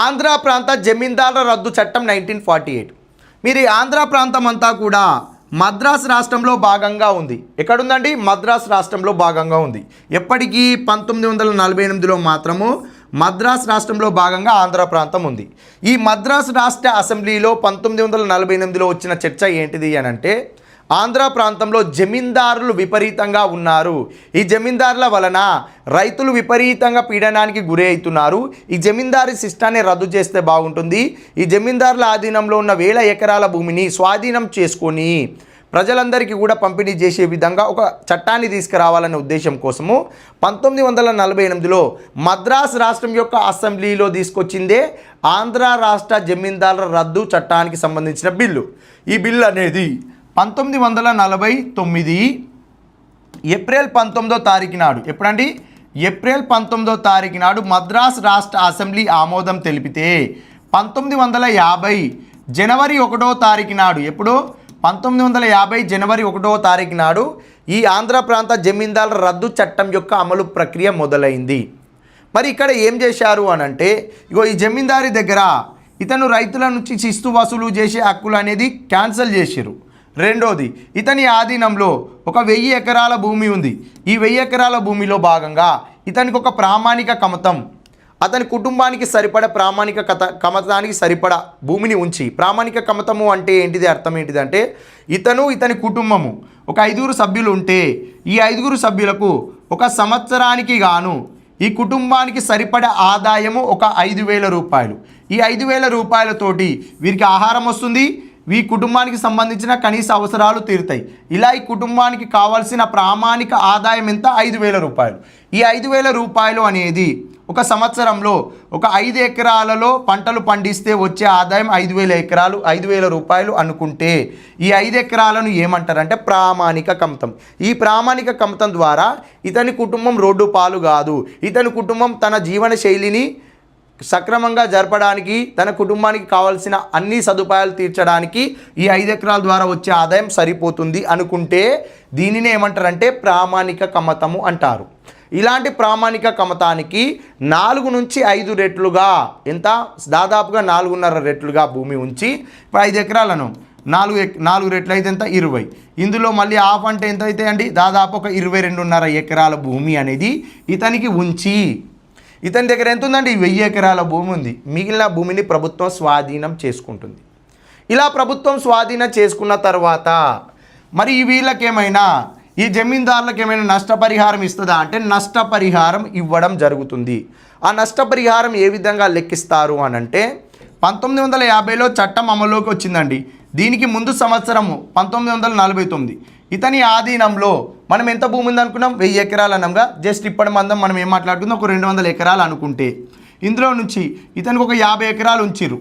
ఆంధ్ర ప్రాంత జమీందారుల రద్దు చట్టం 1948. మీరు ఈ ఆంధ్ర ప్రాంతం అంతా కూడా మద్రాస్ రాష్ట్రంలో భాగంగా ఉంది. ఎక్కడుందండి? మద్రాస్ రాష్ట్రంలో భాగంగా ఉంది. ఎప్పటికీ 1948లో మాత్రము మద్రాస్ రాష్ట్రంలో భాగంగా ఆంధ్ర ప్రాంతం ఉంది. ఈ మద్రాస్ రాష్ట్ర అసెంబ్లీలో 1948లో వచ్చిన చర్చ ఏంటిది అని అంటే, ఆంధ్ర ప్రాంతంలో జమీందారులు విపరీతంగా ఉన్నారు, ఈ జమీందారుల వలన రైతులు విపరీతంగా పీడనానికి గురి అవుతున్నారు, ఈ జమీందారీ సిస్టాన్ని రద్దు చేస్తే బాగుంటుంది, ఈ జమీందారుల ఆధీనంలో ఉన్న 1000 ఎకరాల భూమిని స్వాధీనం చేసుకొని ప్రజలందరికీ కూడా పంపిణీ చేసే విధంగా ఒక చట్టాన్ని తీసుకురావాలనే ఉద్దేశం కోసము 1948లో మద్రాస్ రాష్ట్రం యొక్క అసెంబ్లీలో తీసుకొచ్చిందే ఆంధ్ర రాష్ట్ర జమీందారుల రద్దు చట్టానికి సంబంధించిన బిల్లు. ఈ బిల్లు అనేది 1949 ఏప్రిల్ 19వ తారీఖు నాడు, ఎప్పుడండి? ఏప్రిల్ 19వ తారీఖు నాడు మద్రాస్ రాష్ట్ర అసెంబ్లీ ఆమోదం తెలిపితే 1950 జనవరి 1వ తారీఖు నాడు, ఎప్పుడు? 1950 జనవరి 1వ తారీఖు నాడు ఈ ఆంధ్ర ప్రాంత జమీందారుల రద్దు చట్టం యొక్క అమలు ప్రక్రియ మొదలైంది. మరి ఇక్కడ ఏం చేశారు అని అంటే, ఇగో ఈ జమీందారి దగ్గర ఇతను రైతుల నుంచి శిస్తు వసూలు చేసే హక్కులు అనేది క్యాన్సిల్ చేశారు. రెండోది, ఇతని ఆధీనంలో ఒక 1000 ఎకరాల భూమి ఉంది. ఈ 1000 ఎకరాల భూమిలో భాగంగా ఇతనికి ఒక ప్రామాణిక కమతం, అతని కుటుంబానికి సరిపడ ప్రామాణిక కమతానికి సరిపడ భూమిని ఉంచి, ప్రామాణిక కమతము అంటే ఏంటిది, అర్థం ఏంటిదంటే ఇతని కుటుంబము ఒక 5 సభ్యులు ఉంటే ఈ 5 సభ్యులకు ఒక సంవత్సరానికి గాను ఈ కుటుంబానికి సరిపడ ఆదాయము ఒక 5000 రూపాయలు. ఈ 5000 రూపాయలతోటి వీరికి ఆహారం వస్తుంది, ఈ కుటుంబానికి సంబంధించిన కనీస అవసరాలు తీరుతాయి. ఇలా ఈ కుటుంబానికి కావాల్సిన ప్రామాణిక ఆదాయం ఎంత? 5000 రూపాయలు. ఈ 5000 రూపాయలు అనేది ఒక సంవత్సరంలో ఒక 5 ఎకరాలలో పంటలు పండిస్తే వచ్చే ఆదాయం 5000 రూపాయలు అనుకుంటే, ఈ 5 ఎకరాలను ఏమంటారంటే ప్రామాణిక కమతం. ఈ ప్రామాణిక కమతం ద్వారా ఇతని కుటుంబం రోడ్డు పాలు కాదు, ఇతని కుటుంబం తన జీవన శైలిని సక్రమంగా జరపడానికి, తన కుటుంబానికి కావాల్సిన అన్ని సదుపాయాలు తీర్చడానికి ఈ 5 ఎకరాల ద్వారా వచ్చే ఆదాయం సరిపోతుంది అనుకుంటే దీనిని ఏమంటారంటే ప్రామాణిక కమతము అంటారు. ఇలాంటి ప్రామాణిక కమతానికి 4 నుంచి 5 రెట్లుగా, ఎంత? దాదాపుగా 4.5 రెట్లుగా భూమి ఉంచి, ఇప్పుడు 5 ఎకరాలను 4 రెట్లు అయితే ఎంత? 20. ఇందులో మళ్ళీ హాఫ్ అంటే ఎంత అయితే అండి? దాదాపు ఒక 22.5 ఎకరాల భూమి అనేది ఇతనికి ఉంచి, ఇతని దగ్గర ఎంత ఉందండి? 1000 ఎకరాల భూమి ఉంది. మిగిలిన భూమిని ప్రభుత్వం స్వాధీనం చేసుకుంటుంది. ఇలా ప్రభుత్వం స్వాధీనం చేసుకున్న తర్వాత మరి వీళ్ళకేమైనా, ఈ జమీందారులకు ఏమైనా నష్టపరిహారం ఇస్తుందా అంటే నష్టపరిహారం ఇవ్వడం జరుగుతుంది. ఆ నష్టపరిహారం ఏ విధంగా లెక్కిస్తారు అని అంటే 1950లో చట్టం అమలులోకి వచ్చిందండి. దీనికి ముందు సంవత్సరము 1949 ఇతని ఆధీనంలో మనం ఎంత భూమి ఉంది అనుకున్నాం? 1000 ఎకరాలు అనంగా. జస్ట్ ఇప్పటి మందం మనం ఏం మాట్లాడుకుందాం, ఒక 200 ఎకరాలు అనుకుంటే ఇందులో నుంచి ఇతనికి ఒక 50 ఎకరాలు ఉంచిరు.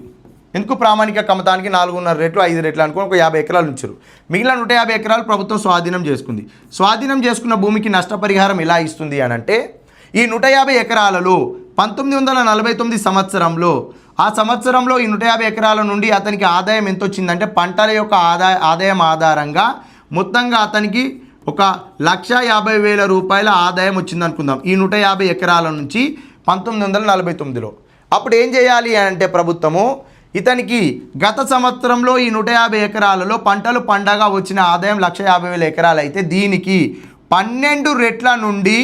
ఎందుకు? ప్రామాణిక కమతానికి 4.5 రెట్లు 5 రెట్లు అనుకుని ఒక 50 ఎకరాలు ఉంచారు. మిగిలిన 150 ఎకరాలు ప్రభుత్వం స్వాధీనం చేసుకుంది. స్వాధీనం చేసుకున్న భూమికి నష్టపరిహారం ఎలా ఇస్తుంది అని అంటే, ఈ 150 ఎకరాలలో 1949 సంవత్సరంలో, ఆ సంవత్సరంలో ఈ 150 ఎకరాల నుండి అతనికి ఆదాయం ఎంత వచ్చిందంటే, పంటల యొక్క ఆదాయం ఆధారంగా మొత్తంగా అతనికి ఒక 1,50,000 రూపాయల ఆదాయం వచ్చింది అనుకుందాం ఈ 150 ఎకరాల నుంచి 1949లో. అప్పుడు ఏం చేయాలి అంటే ప్రభుత్వము ఇతనికి గత సంవత్సరంలో ఈ 150 ఎకరాలలో పంటలు పండగా వచ్చిన ఆదాయం 1,50,000 ఎకరాలు అయితే దీనికి 12 రెట్ల నుండి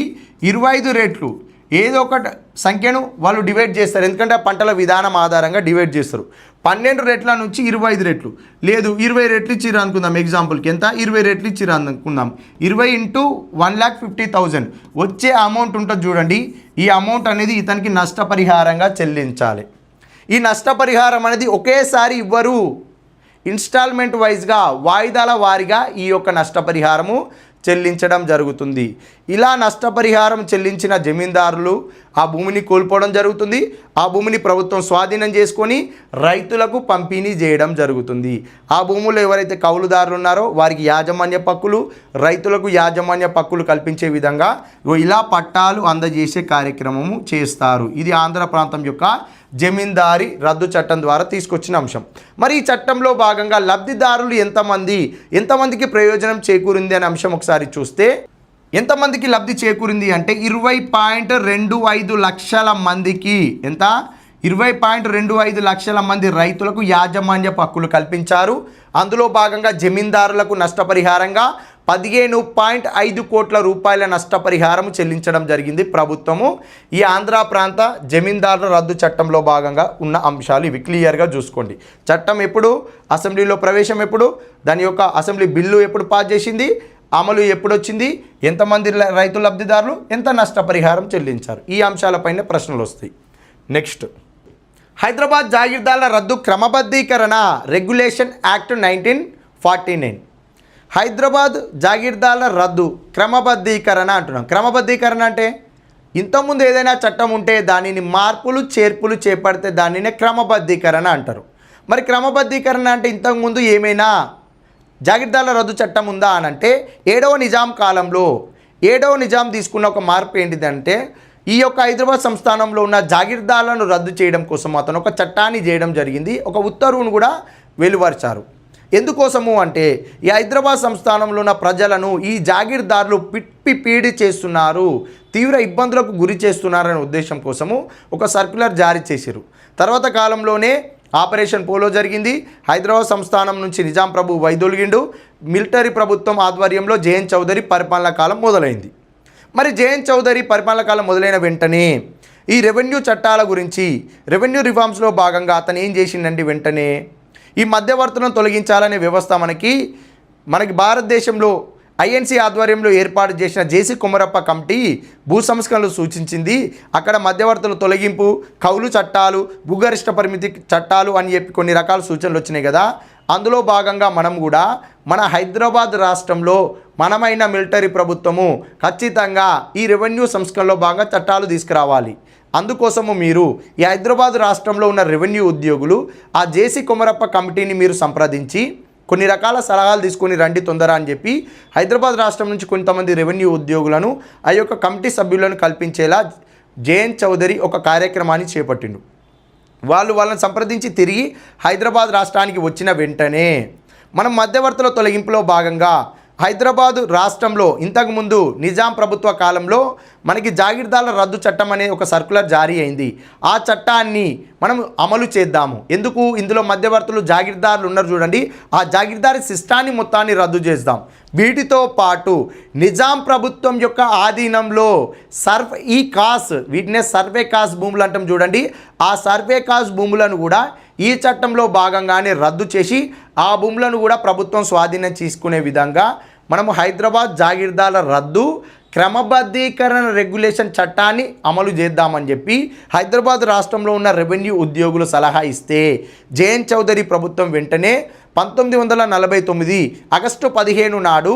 25 రెట్లు ఏదో ఒక సంఖ్యను వాళ్ళు డివైడ్ చేస్తారు. ఎందుకంటే ఆ పంటల విధానం ఆధారంగా డివైడ్ చేస్తారు. 12 రెట్ల నుంచి 25 రెట్లు, లేదు 20 రెట్లు ఇచ్చిర్రు అనుకుందాం. ఎగ్జాంపుల్కి ఎంత? 20 రెట్లు ఇచ్చిర్రు అనుకుందాం. 20 × 1,50,000 వచ్చే అమౌంట్ ఉంటుంది చూడండి. ఈ అమౌంట్ అనేది ఇతనికి నష్టపరిహారంగా చెల్లించాలి. ఈ నష్టపరిహారం అనేది ఒకేసారి ఇవ్వరు, ఇన్స్టాల్మెంట్ వైజ్గా, వాయిదాల వారీగా ఈ యొక్క నష్టపరిహారము చెల్లించడం జరుగుతుంది. ఇలా నష్టపరిహారం చెల్లించిన జమీందారులు ఆ భూమిని కోల్పోవడం జరుగుతుంది. ఆ భూమిని ప్రభుత్వం స్వాధీనం చేసుకొని రైతులకు పంపిణీ చేయడం జరుగుతుంది. ఆ భూముల్లో ఎవరైతే కౌలుదారులు ఉన్నారో వారికి యాజమాన్య హక్కులు, రైతులకు యాజమాన్య హక్కులు కల్పించే విధంగా ఇలా పట్టాలు అందజేసే కార్యక్రమము చేస్తారు. ఇది ఆంధ్ర ప్రాంతం యొక్క జమీందారీ రద్దు చట్టం ద్వారా తీసుకొచ్చిన అంశం. మరి ఈ చట్టంలో భాగంగా లబ్ధిదారులు ఎంతమందికి ప్రయోజనం చేకూరింది అనే అంశం ఒకసారి చూస్తే, ఎంతమందికి లబ్ధి చేకూరింది అంటే 20.25 లక్షల మందికి, ఎంత? 20.25 లక్షల మంది రైతులకు యాజమాన్యపు హక్కులు కల్పించారు. అందులో భాగంగా జమీందారులకు నష్టపరిహారంగా 15.5 కోట్ల రూపాయల నష్టపరిహారం చెల్లించడం జరిగింది ప్రభుత్వము. ఈ ఆంధ్ర ప్రాంత జమీందారుల రద్దు చట్టంలో భాగంగా ఉన్న అంశాలు ఇవి క్లియర్గా చూసుకోండి. చట్టం ఎప్పుడు, అసెంబ్లీలో ప్రవేశం ఎప్పుడు, దాని యొక్క అసెంబ్లీ బిల్లు ఎప్పుడు పాస్ చేసింది, అమలు ఎప్పుడు వచ్చింది, ఎంతమంది రైతు లబ్ధిదారులు, ఎంత నష్టపరిహారం చెల్లించారు, ఈ అంశాలపైన ప్రశ్నలు వస్తాయి. నెక్స్ట్, హైదరాబాద్ జాగీర్దార్ల రద్దు క్రమబద్ధీకరణ రెగ్యులేషన్ యాక్ట్ 1949. హైదరాబాద్ జాగీర్దార్ల రద్దు క్రమబద్ధీకరణ అంటున్నాం. క్రమబద్ధీకరణ అంటే ఇంతకుముందు ఏదైనా చట్టం ఉంటే దానిని మార్పులు చేర్పులు చేపడితే దానినే క్రమబద్ధీకరణ అంటారు. మరి క్రమబద్ధీకరణ అంటే ఇంతకుముందు ఏమైనా జాగీర్దార్ల రద్దు చట్టం ఉందా అని అంటే 7వ నిజాం కాలంలో 7వ నిజాం తీసుకున్న ఒక మార్పు ఏంటిదంటే ఈ యొక్క హైదరాబాద్ సంస్థానంలో ఉన్న జాగీర్దార్లను రద్దు చేయడం కోసం అతను ఒక చట్టాన్ని చేయడం జరిగింది. ఒక ఉత్తర్వును కూడా వెలువరిచారు. ఎందుకోసము అంటే ఈ హైదరాబాద్ సంస్థానంలో ఉన్న ప్రజలను ఈ జాగీర్దారులు పీడి చేస్తున్నారు, తీవ్ర ఇబ్బందులకు గురి చేస్తున్నారనే ఉద్దేశం కోసము ఒక సర్క్యులర్ జారీ చేశారు. తర్వాత కాలంలోనే ఆపరేషన్ పోలో జరిగింది. హైదరాబాద్ సంస్థానం నుంచి నిజాం ప్రభు వైదొలిగిండు. మిలిటరీ ప్రభుత్వం ఆధ్వర్యంలో జేఎన్ చౌదరి పరిపాలనా కాలం మొదలైంది. మరి జేఎన్ చౌదరి పరిపాలనా కాలం మొదలైన వెంటనే ఈ రెవెన్యూ చట్టాల గురించి, రెవెన్యూ రిఫార్మ్స్లో భాగంగా అతను ఏం చేసిండండి, వెంటనే ఈ మధ్యవర్తులను తొలగించాలనే వ్యవస్థ మనకి భారతదేశంలో ఐఎన్సీ ఆధ్వర్యంలో ఏర్పాటు చేసిన జేసీ కొమరప్ప కమిటీ భూ సంస్కరణలు సూచించింది. అక్కడ మధ్యవర్తుల తొలగింపు, కౌలు చట్టాలు, భూగరిష్ట పరిమితి చట్టాలు అని చెప్పి కొన్ని రకాల సూచనలు వచ్చినాయి కదా. అందులో భాగంగా మనం కూడా మన హైదరాబాద్ రాష్ట్రంలో మనమైన మిలిటరీ ప్రభుత్వము ఖచ్చితంగా ఈ రెవెన్యూ సంస్కరణలో భాగంగా చట్టాలు తీసుకురావాలి. అందుకోసము మీరు ఈ హైదరాబాద్ రాష్ట్రంలో ఉన్న రెవెన్యూ ఉద్యోగులు ఆ జేసీ కొమరప్ప కమిటీని మీరు సంప్రదించి కొన్ని రకాల సలహాలు తీసుకొని రండి తొందర అని చెప్పి హైదరాబాద్ రాష్ట్రం నుంచి కొంతమంది రెవెన్యూ ఉద్యోగులను ఆ యొక్క కమిటీ సభ్యులను కల్పించేలా జేఎన్ చౌదరి ఒక కార్యక్రమాన్ని చేపట్టిండు. వాళ్ళని సంప్రదించి తిరిగి హైదరాబాద్ రాష్ట్రానికి వచ్చిన వెంటనే మనం మధ్యవర్తుల తొలగింపులో భాగంగా హైదరాబాదు రాష్ట్రంలో ఇంతకుముందు నిజాం ప్రభుత్వ కాలంలో మనకి జాగీర్దార్ల రద్దు చట్టం అనే ఒక సర్క్యులర్ జారీ అయింది. ఆ చట్టాన్ని మనం అమలు చేద్దాము. ఎందుకు, ఇందులో మధ్యవర్తులు జాగీర్దారులు ఉన్నారు చూడండి, ఆ జాగీర్దారి సిస్టాన్ని మొత్తాన్ని రద్దు చేద్దాం. వీటితో పాటు నిజాం ప్రభుత్వం యొక్క ఆధీనంలో వీటినే సర్వే కాస్ భూములు అంటాం చూడండి, ఆ సర్వే కాస్ భూములను కూడా ఈ చట్టంలో భాగంగానే రద్దు చేసి ఆ భూములను కూడా ప్రభుత్వం స్వాధీనం చేసుకునే విధంగా మనము హైదరాబాద్ జాగీర్దార్ల రద్దు క్రమబద్ధీకరణ రెగ్యులేషన్ చట్టాన్ని అమలు చేద్దామని చెప్పి హైదరాబాద్ రాష్ట్రంలో ఉన్న రెవెన్యూ ఉద్యోగులు సలహా ఇస్తే జేఎన్ చౌదరి ప్రభుత్వం వెంటనే 1949 ఆగస్టు 15 నాడు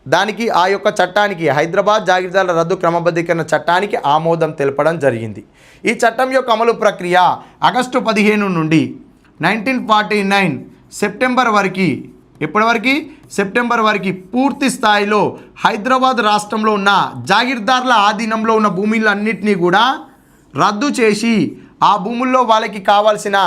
దానికి ఆ యొక్క చట్టానికి హైదరాబాద్ జాగీర్దార్ల రద్దు క్రమబద్ధీకరణ చట్టానికి ఆమోదం తెలపడం జరిగింది. ఈ చట్టం యొక్క అమలు ప్రక్రియ ఆగస్టు 15 నుండి 1949 సెప్టెంబర్ వరకు, ఎప్పటి సెప్టెంబర్ వరకు పూర్తి స్థాయిలో హైదరాబాద్ రాష్ట్రంలో ఉన్న జాగీర్దార్ల ఆధీనంలో ఉన్న భూములన్నింటినీ కూడా రద్దు చేసి ఆ భూముల్లో వాళ్ళకి కావాల్సిన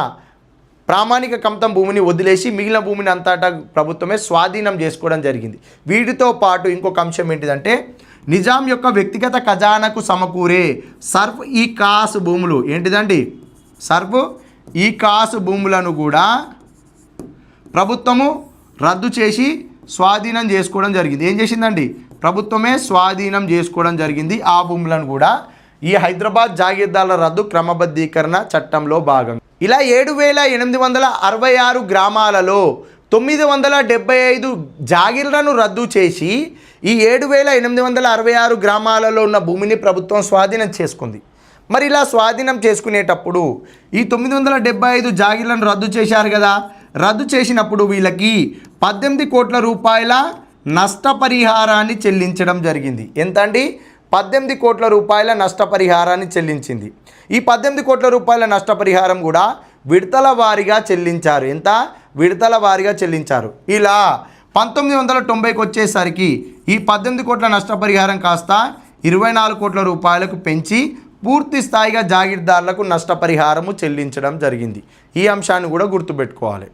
ప్రామాణిక కంతం భూమిని వదిలేసి మిగిలిన భూమిని అంతటా ప్రభుత్వమే స్వాధీనం చేసుకోవడం జరిగింది. వీటితో పాటు ఇంకొక అంశం ఏంటిదంటే నిజాం యొక్క వ్యక్తిగత ఖజానాకు సమకూరే సర్ఫ్ ఈ కాస్ భూములు ఏంటిదండి, సర్ఫ్ ఈ కాస్ భూములను కూడా ప్రభుత్వము రద్దు చేసి స్వాధీనం చేసుకోవడం జరిగింది. ఏం చేసిందండి, ప్రభుత్వమే స్వాధీనం చేసుకోవడం జరిగింది ఆ భూములను కూడా ఈ హైదరాబాద్ జాగీర్దార్ల రద్దు క్రమబద్ధీకరణ చట్టంలో భాగం. ఇలా 7,866 గ్రామాలలో 975 జాగీర్లను రద్దు చేసి ఈ 7,866 గ్రామాలలో ఉన్న భూమిని ప్రభుత్వం స్వాధీనం చేసుకుంది. మరి ఇలా స్వాధీనం చేసుకునేటప్పుడు ఈ 975 జాగీర్లను రద్దు చేశారు కదా, రద్దు చేసినప్పుడు వీళ్ళకి 18 కోట్ల రూపాయల నష్టపరిహారాన్ని చెల్లించడం జరిగింది. ఎంత అండి, 18 కోట్ల రూపాయల నష్టపరిహారాన్ని చెల్లించింది. ఈ 18 కోట్ల రూపాయల నష్టపరిహారం కూడా విడతల వారీగా చెల్లించారు. ఎంత, విడతల వారీగా చెల్లించారు. ఇలా 1990కి వచ్చేసరికి ఈ 18 కోట్ల నష్టపరిహారం కాస్త 24 కోట్ల రూపాయలకు పెంచి పూర్తి స్థాయిగా జాగీర్దార్లకు నష్టపరిహారము చెల్లించడం జరిగింది. ఈ అంశాన్ని కూడా గుర్తుపెట్టుకోవాలి.